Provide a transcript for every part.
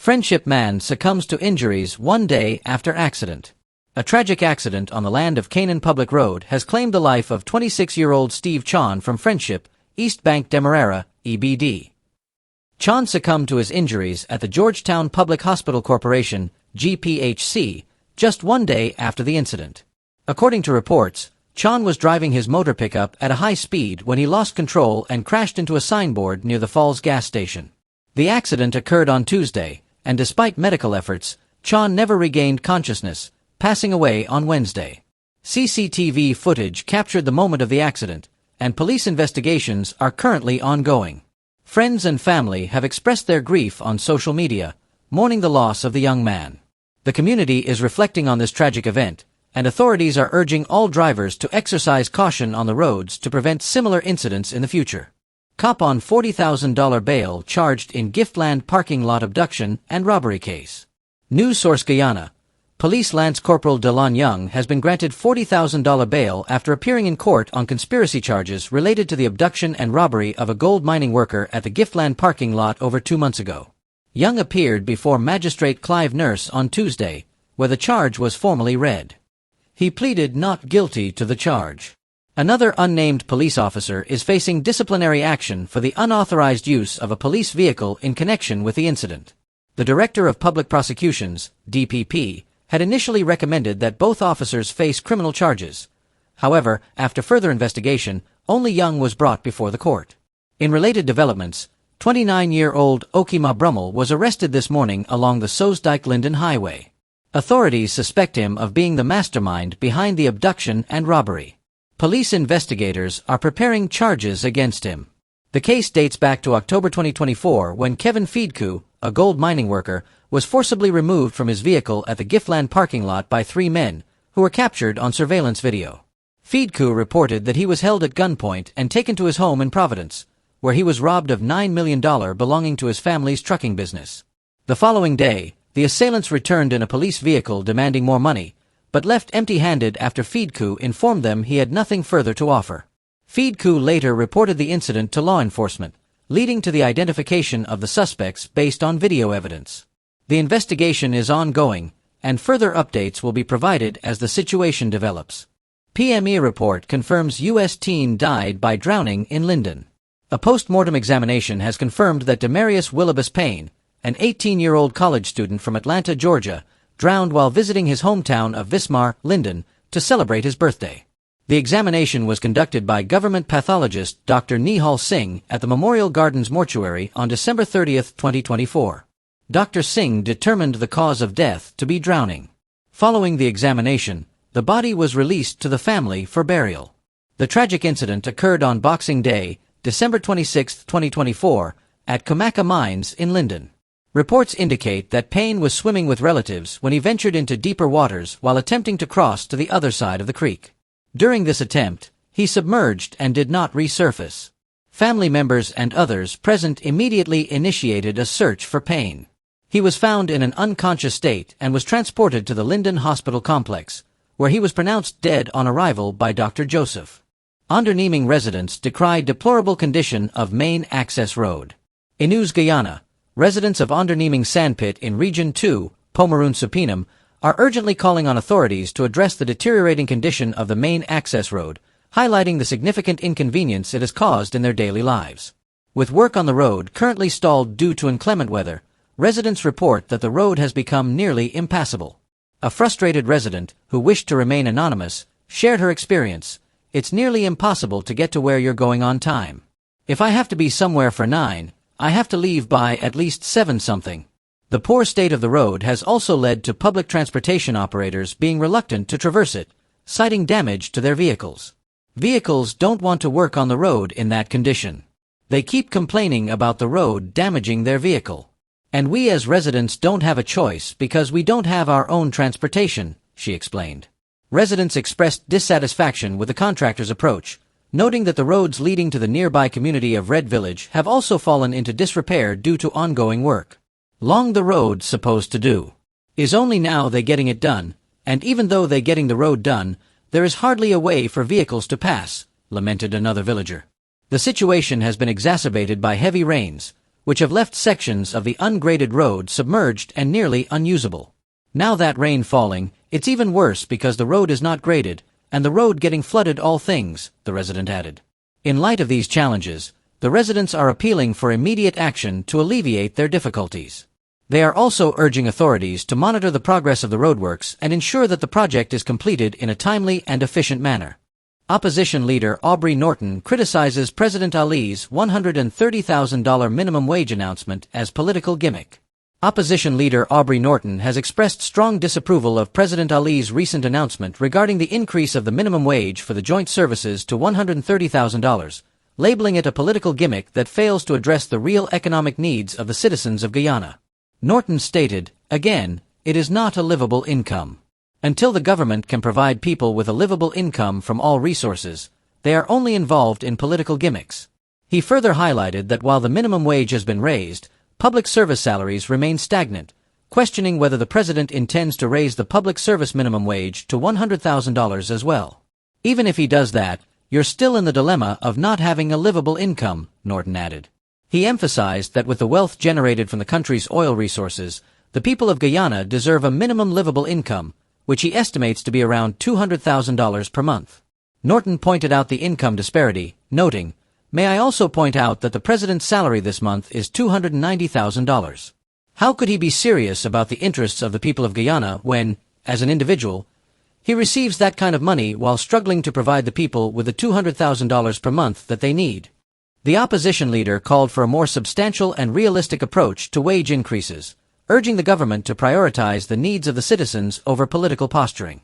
Friendship man succumbs to injuries 1 day after accident. A tragic accident on the land of Canaan Public Road has claimed the life of 26-year-old Steve Chon from Friendship, East Bank Demerara, EBD. Chon succumbed to his injuries at the Georgetown Public Hospital Corporation, GPHC, just 1 day after the incident. According to reports, Chon was driving his motor pickup at a high speed when he lost control and crashed into a signboard near the Falls gas station. The accident occurred on Tuesday, and despite medical efforts, Chon never regained consciousness, passing away on Wednesday. CCTV footage captured the moment of the accident, and police investigations are currently ongoing. Friends and family have expressed their grief on social media, mourning the loss of the young man. The community is reflecting on this tragic event, and authorities are urging all drivers to exercise caution on the roads to prevent similar incidents in the future. Cop on $40,000 bail charged in Giftland parking lot abduction and robbery case. News source Guyana. Police Lance Corporal Delon Young has been granted $40,000 bail after appearing in court on conspiracy charges related to the abduction and robbery of a gold mining worker at the Giftland parking lot over 2 months ago. Young appeared before Magistrate Clive Nurse on Tuesday, where the charge was formally read. He pleaded not guilty to the charge. Another unnamed police officer is facing disciplinary action for the unauthorized use of a police vehicle in connection with the incident. The Director of Public Prosecutions, DPP, had initially recommended that both officers face criminal charges. However, after further investigation, only Young was brought before the court. In related developments, 29-year-old Okima Brummel was arrested this morning along the Soesdijk-Linden highway. Authorities suspect him of being the mastermind behind the abduction and robbery. Police investigators are preparing charges against him. The case dates back to October 2024 when Kevin Fiedku, a gold mining worker, was forcibly removed from his vehicle at the Giftland parking lot by 3 men, who were captured on surveillance video. Fiedku reported that he was held at gunpoint and taken to his home in Providence, where he was robbed of $9 million belonging to his family's trucking business. The following day, the assailants returned in a police vehicle demanding more money, but left empty-handed after Fiedku informed them he had nothing further to offer. Fiedku later reported the incident to law enforcement, leading to the identification of the suspects based on video evidence. The investigation is ongoing, and further updates will be provided as the situation develops. PME report confirms U.S. teen died by drowning in Linden. A post-mortem examination has confirmed that Demarius Willibus Payne, an 18-year-old college student from Atlanta, Georgia, drowned while visiting his hometown of Vismar, Linden, to celebrate his birthday. The examination was conducted by government pathologist Dr. Nihal Singh at the Memorial Gardens mortuary on December 30, 2024. Dr. Singh determined the cause of death to be drowning. Following the examination, the body was released to the family for burial. The tragic incident occurred on Boxing Day, December 26, 2024, at Comacca Mines in Linden. Reports indicate that Payne was swimming with relatives when he ventured into deeper waters while attempting to cross to the other side of the creek. During this attempt, he submerged and did not resurface. Family members and others present immediately initiated a search for Payne. He was found in an unconscious state and was transported to the Linden Hospital complex, where he was pronounced dead on arrival by Dr. Joseph. Onderneeming residents decried deplorable condition of main access road. In News Guyana, residents of Onderneeming Sandpit in Region 2, Pomeroon Supinum, are urgently calling on authorities to address the deteriorating condition of the main access road, highlighting the significant inconvenience it has caused in their daily lives. With work on the road currently stalled due to inclement weather, residents report that the road has become nearly impassable. A frustrated resident, who wished to remain anonymous, shared her experience. "It's nearly impossible to get to where you're going on time. If I have to be somewhere for 9, I have to leave by at least 7-something. The poor state of the road has also led to public transportation operators being reluctant to traverse it, citing damage to their vehicles. Vehicles don't want to work on the road in that condition. They keep complaining about the road damaging their vehicle. And we as residents don't have a choice because we don't have our own transportation," she explained. Residents expressed dissatisfaction with the contractor's approach, noting that the roads leading to the nearby community of Red Village have also fallen into disrepair due to ongoing work. "Long the road supposed to do. Is only now they getting it done, and even though they getting the road done, there is hardly a way for vehicles to pass," lamented another villager. The situation has been exacerbated by heavy rains, which have left sections of the ungraded road submerged and nearly unusable. Now that rain falling, it's even worse because the road is not graded, and the road getting flooded all things, the resident added. In light of these challenges, the residents are appealing for immediate action to alleviate their difficulties. They are also urging authorities to monitor the progress of the roadworks and ensure that the project is completed in a timely and efficient manner. Opposition leader Aubrey Norton criticizes President Ali's $130,000 minimum wage announcement as political gimmick. Opposition leader Aubrey Norton has expressed strong disapproval of President Ali's recent announcement regarding the increase of the minimum wage for the joint services to $130,000, labeling it a political gimmick that fails to address the real economic needs of the citizens of Guyana. Norton stated, again, it is not a livable income. Until the government can provide people with a livable income from all resources, they are only involved in political gimmicks. He further highlighted that while the minimum wage has been raised, public service salaries remain stagnant, questioning whether the president intends to raise the public service minimum wage to $100,000 as well. Even if he does that, you're still in the dilemma of not having a livable income, Norton added. He emphasized that with the wealth generated from the country's oil resources, the people of Guyana deserve a minimum livable income, which he estimates to be around $200,000 per month. Norton pointed out the income disparity, noting, "May I also point out that the president's salary this month is $290,000. How could he be serious about the interests of the people of Guyana when, as an individual, he receives that kind of money while struggling to provide the people with the $200,000 per month that they need?" The opposition leader called for a more substantial and realistic approach to wage increases, urging the government to prioritize the needs of the citizens over political posturing.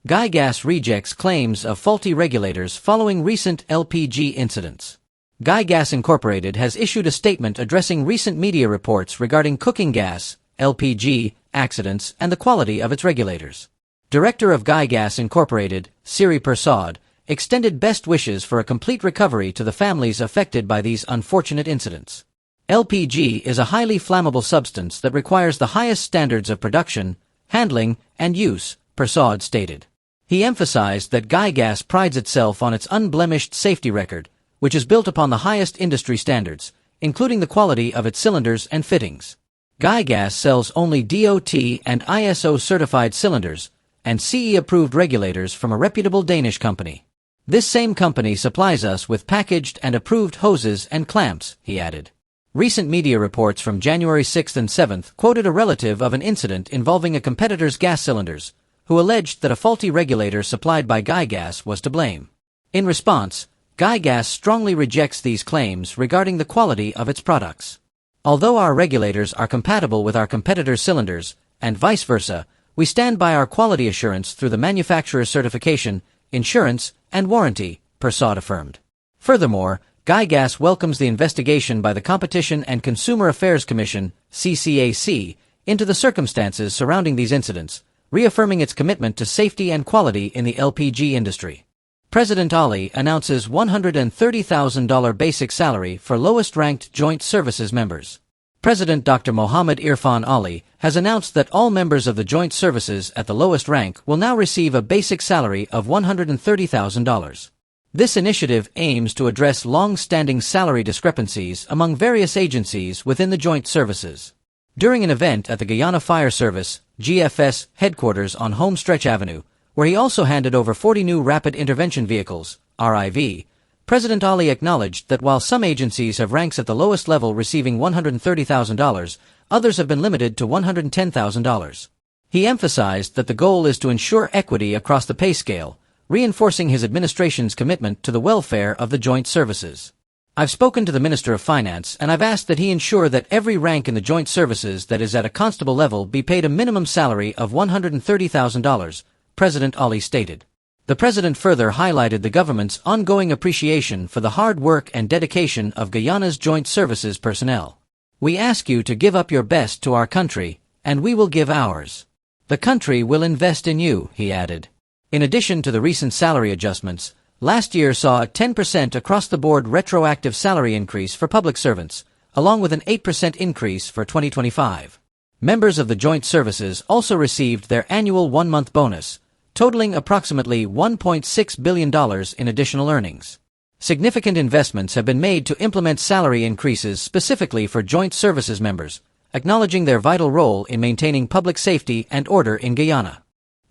Guygas rejects claims of faulty regulators following recent LPG incidents. Guygas Incorporated has issued a statement addressing recent media reports regarding cooking gas, LPG, accidents and the quality of its regulators. Director of Guygas Incorporated, Siri Persaud, extended best wishes for a complete recovery to the families affected by these unfortunate incidents. LPG is a highly flammable substance that requires the highest standards of production, handling, and use, Persaud stated. He emphasized that Guygas prides itself on its unblemished safety record, which is built upon the highest industry standards, including the quality of its cylinders and fittings. Guygas sells only DOT and ISO-certified cylinders and CE-approved regulators from a reputable Danish company. This same company supplies us with packaged and approved hoses and clamps, he added. Recent media reports from January 6th and 7th quoted a relative of an incident involving a competitor's gas cylinders, who alleged that a faulty regulator supplied by Guygas was to blame. In response, Guygas strongly rejects these claims regarding the quality of its products. Although our regulators are compatible with our competitors' cylinders, and vice versa, we stand by our quality assurance through the manufacturer's certification, insurance, and warranty, Persaud affirmed. Furthermore, Guygas welcomes the investigation by the Competition and Consumer Affairs Commission, CCAC, into the circumstances surrounding these incidents, reaffirming its commitment to safety and quality in the LPG industry. President Ali announces $130,000 basic salary for lowest-ranked joint services members. President Dr. Mohammed Irfan Ali has announced that all members of the joint services at the lowest rank will now receive a basic salary of $130,000. This initiative aims to address long-standing salary discrepancies among various agencies within the joint services. During an event at the Guyana Fire Service, GFS, headquarters on Homestretch Avenue, where he also handed over 40 new Rapid Intervention Vehicles, RIV, President Ali acknowledged that while some agencies have ranks at the lowest level receiving $130,000, others have been limited to $110,000. He emphasized that the goal is to ensure equity across the pay scale, reinforcing his administration's commitment to the welfare of the joint services. I've spoken to the Minister of Finance and I've asked that he ensure that every rank in the joint services that is at a constable level be paid a minimum salary of $130,000, President Ali stated. The president further highlighted the government's ongoing appreciation for the hard work and dedication of Guyana's joint services personnel. We ask you to give up your best to our country, and we will give ours. The country will invest in you, he added. In addition to the recent salary adjustments, last year saw a 10% across-the-board retroactive salary increase for public servants, along with an 8% increase for 2025. Members of the joint services also received their annual one-month bonus, totaling approximately $1.6 billion in additional earnings. Significant investments have been made to implement salary increases specifically for joint services members, acknowledging their vital role in maintaining public safety and order in Guyana.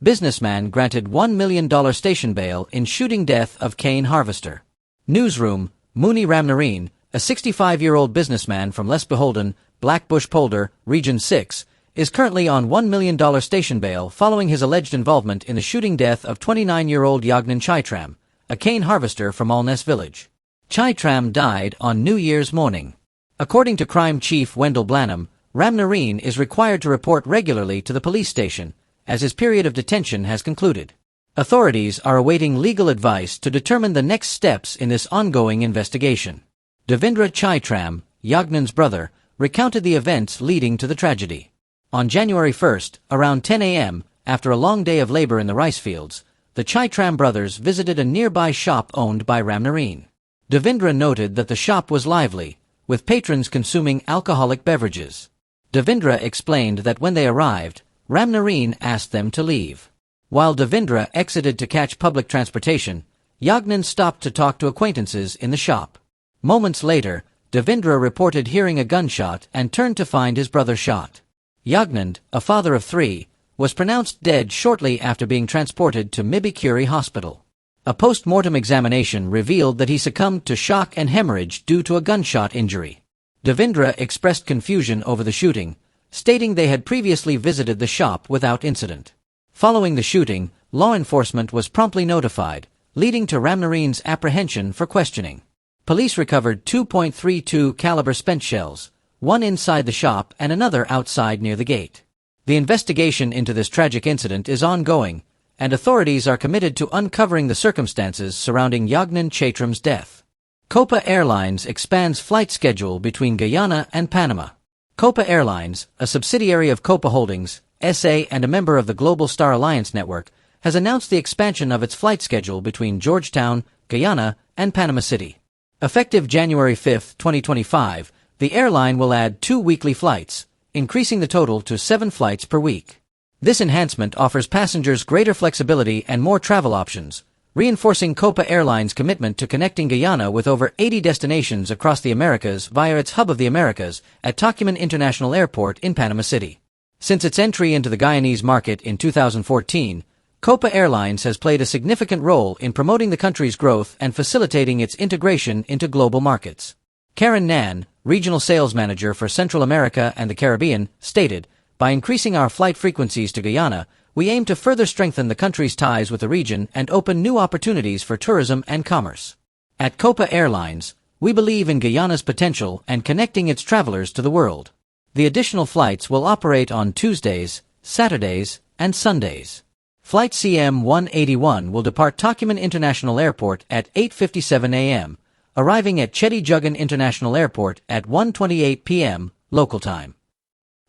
Businessman granted $1 million station bail in shooting death of cane harvester. Newsroom, Mooney Ramnarine, a 65-year-old businessman from Les Beholden, Blackbush Polder, Region 6, is currently on $1 million station bail following his alleged involvement in the shooting death of 29-year-old Yagnan Chaitram, a cane harvester from Alness Village. Chaitram died on New Year's morning. According to Crime Chief Wendell Blanham, Ramnarine is required to report regularly to the police station, as his period of detention has concluded. Authorities are awaiting legal advice to determine the next steps in this ongoing investigation. Devendra Chaitram, Yagnan's brother, recounted the events leading to the tragedy. On January 1st, around 10 a.m., after a long day of labor in the rice fields, the Chaitram brothers visited a nearby shop owned by Ramnarine. Devendra noted that the shop was lively, with patrons consuming alcoholic beverages. Devendra explained that when they arrived, Ramnarine asked them to leave. While Devendra exited to catch public transportation, Yagnan stopped to talk to acquaintances in the shop. Moments later, Devendra reported hearing a gunshot and turned to find his brother shot. Yagnan, a father of 3, was pronounced dead shortly after being transported to Mibikuri Hospital. A post-mortem examination revealed that he succumbed to shock and hemorrhage due to a gunshot injury. Devendra expressed confusion over the shooting, stating they had previously visited the shop without incident. Following the shooting, law enforcement was promptly notified, leading to Ramnarine's apprehension for questioning. Police recovered 2.32 caliber spent shells, one inside the shop and another outside near the gate. The investigation into this tragic incident is ongoing, and authorities are committed to uncovering the circumstances surrounding Yagnan Chaitram's death. Copa Airlines expands flight schedule between Guyana and Panama. Copa Airlines, a subsidiary of Copa Holdings, SA and a member of the Global Star Alliance network, has announced the expansion of its flight schedule between Georgetown, Guyana, and Panama City. Effective January 5, 2025, the airline will add 2 weekly flights, increasing the total to 7 flights per week. This enhancement offers passengers greater flexibility and more travel options, reinforcing Copa Airlines' commitment to connecting Guyana with over 80 destinations across the Americas via its Hub of the Americas at Tocumen International Airport in Panama City. Since its entry into the Guyanese market in 2014, Copa Airlines has played a significant role in promoting the country's growth and facilitating its integration into global markets. Karen Nan, Regional Sales Manager for Central America and the Caribbean, stated, "By increasing our flight frequencies to Guyana, we aim to further strengthen the country's ties with the region and open new opportunities for tourism and commerce. At Copa Airlines, we believe in Guyana's potential and connecting its travelers to the world. The additional flights will operate on Tuesdays, Saturdays, and Sundays. Flight CM-181 will depart Tocumen International Airport at 8:57 a.m., arriving at Chetty Jugan International Airport at 1:28 p.m. local time.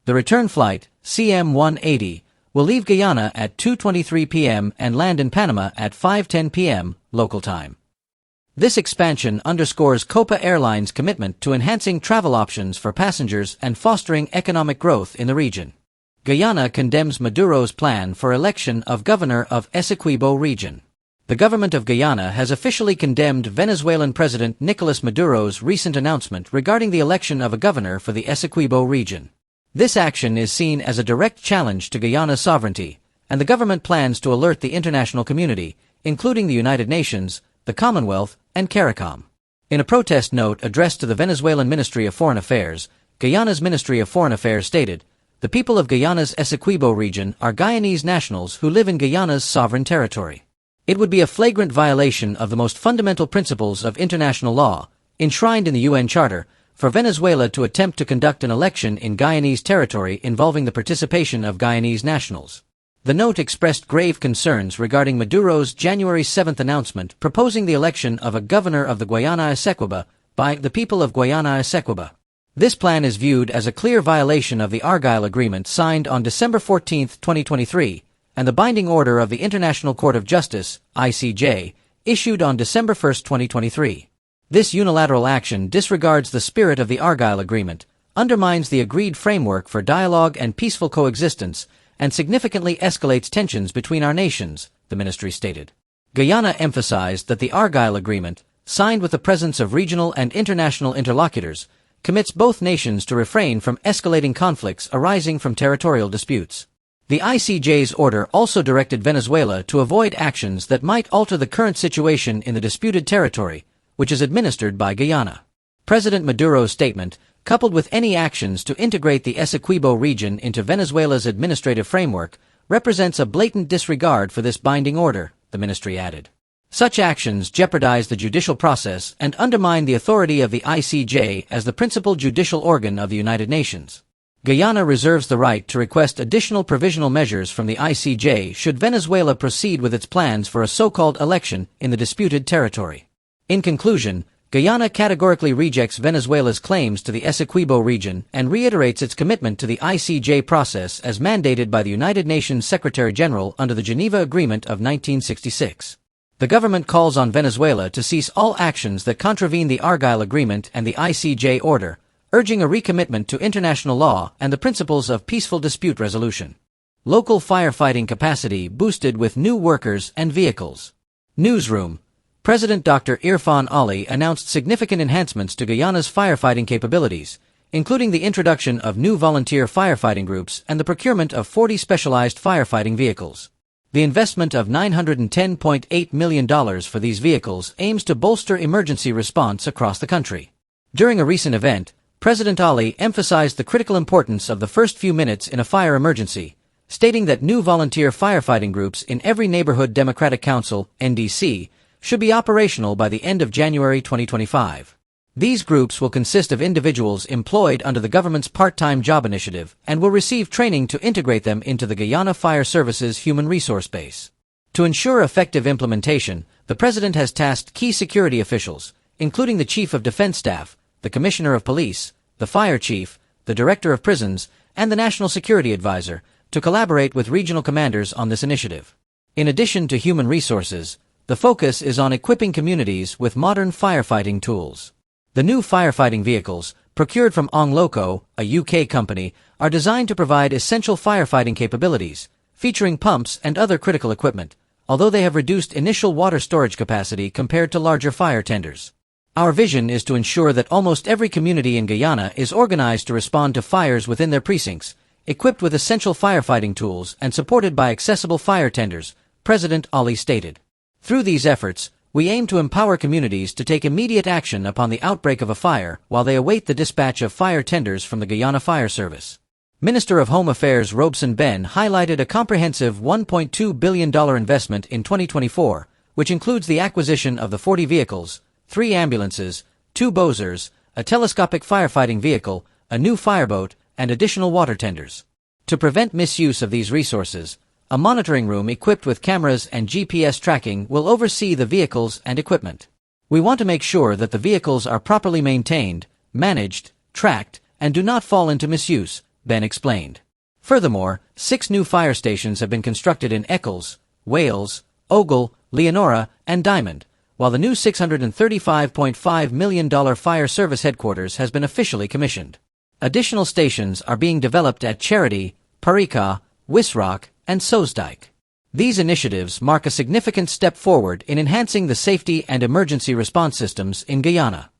The return flight, CM-180, will leave Guyana at 2:23 p.m. and land in Panama at 5:10 p.m. local time." This expansion underscores Copa Airlines' commitment to enhancing travel options for passengers and fostering economic growth in the region. Guyana condemns Maduro's plan for election of governor of Essequibo region. The government of Guyana has officially condemned Venezuelan President Nicolas Maduro's recent announcement regarding the election of a governor for the Essequibo region. This action is seen as a direct challenge to Guyana's sovereignty, and the government plans to alert the international community, including the United Nations, the Commonwealth, and CARICOM. In a protest note addressed to the Venezuelan Ministry of Foreign Affairs, Guyana's Ministry of Foreign Affairs stated, "The people of Guyana's Essequibo region are Guyanese nationals who live in Guyana's sovereign territory. It would be a flagrant violation of the most fundamental principles of international law, enshrined in the UN Charter, for Venezuela to attempt to conduct an election in Guyanese territory involving the participation of Guyanese nationals." The note expressed grave concerns regarding Maduro's January 7 announcement proposing the election of a governor of the Guyana Essequibo by the people of Guyana Essequibo. This plan is viewed as a clear violation of the Argyll Agreement signed on December 14, 2023, and the binding order of the International Court of Justice, ICJ, issued on December 1, 2023. This unilateral action disregards the spirit of the Argyll Agreement, undermines the agreed framework for dialogue and peaceful coexistence, and significantly escalates tensions between our nations, the ministry stated. Guyana emphasized that the Argyll Agreement, signed with the presence of regional and international interlocutors, commits both nations to refrain from escalating conflicts arising from territorial disputes. The ICJ's order also directed Venezuela to avoid actions that might alter the current situation in the disputed territory, which is administered by Guyana. President Maduro's statement, coupled with any actions to integrate the Essequibo region into Venezuela's administrative framework, represents a blatant disregard for this binding order, the ministry added. Such actions jeopardize the judicial process and undermine the authority of the ICJ as the principal judicial organ of the United Nations. Guyana reserves the right to request additional provisional measures from the ICJ should Venezuela proceed with its plans for a so-called election in the disputed territory. In conclusion, Guyana categorically rejects Venezuela's claims to the Essequibo region and reiterates its commitment to the ICJ process as mandated by the United Nations Secretary-General under the Geneva Agreement of 1966. The government calls on Venezuela to cease all actions that contravene the Argyll Agreement and the ICJ order, urging a recommitment to international law and the principles of peaceful dispute resolution. Local firefighting capacity boosted with new workers and vehicles. Newsroom. President Dr. Irfan Ali announced significant enhancements to Guyana's firefighting capabilities, including the introduction of new volunteer firefighting groups and the procurement of 40 specialized firefighting vehicles. The investment of $910.8 million for these vehicles aims to bolster emergency response across the country. During a recent event, President Ali emphasized the critical importance of the first few minutes in a fire emergency, stating that new volunteer firefighting groups in every Neighborhood Democratic Council (NDC) should be operational by the end of January 2025. These groups will consist of individuals employed under the government's part-time job initiative and will receive training to integrate them into the Guyana Fire Service's human resource base. To ensure effective implementation, the President has tasked key security officials, including the Chief of Defense Staff, the Commissioner of Police, the Fire Chief, the Director of Prisons, and the National Security Advisor, to collaborate with regional commanders on this initiative. In addition to human resources, the focus is on equipping communities with modern firefighting tools. The new firefighting vehicles, procured from Ong Loco, a UK company, are designed to provide essential firefighting capabilities, featuring pumps and other critical equipment, although they have reduced initial water storage capacity compared to larger fire tenders. Our vision is to ensure that almost every community in Guyana is organized to respond to fires within their precincts, equipped with essential firefighting tools and supported by accessible fire tenders, President Ali stated. Through these efforts, we aim to empower communities to take immediate action upon the outbreak of a fire while they await the dispatch of fire tenders from the Guyana Fire Service. Minister of Home Affairs Robeson Ben highlighted a comprehensive $1.2 billion investment in 2024, which includes the acquisition of the 40 vehicles, 3 ambulances, 2 Bozers, a telescopic firefighting vehicle, a new fireboat, and additional water tenders. To prevent misuse of these resources, a monitoring room equipped with cameras and GPS tracking will oversee the vehicles and equipment. We want to make sure that the vehicles are properly maintained, managed, tracked, and do not fall into misuse, Ben explained. Furthermore, 6 new fire stations have been constructed in Eccles, Wales, Ogle, Leonora, and Diamond, while the new $635.5 million fire service headquarters has been officially commissioned. Additional stations are being developed at Charity, Parika, Wisrock, and Soesdijk. These initiatives mark a significant step forward in enhancing the safety and emergency response systems in Guyana.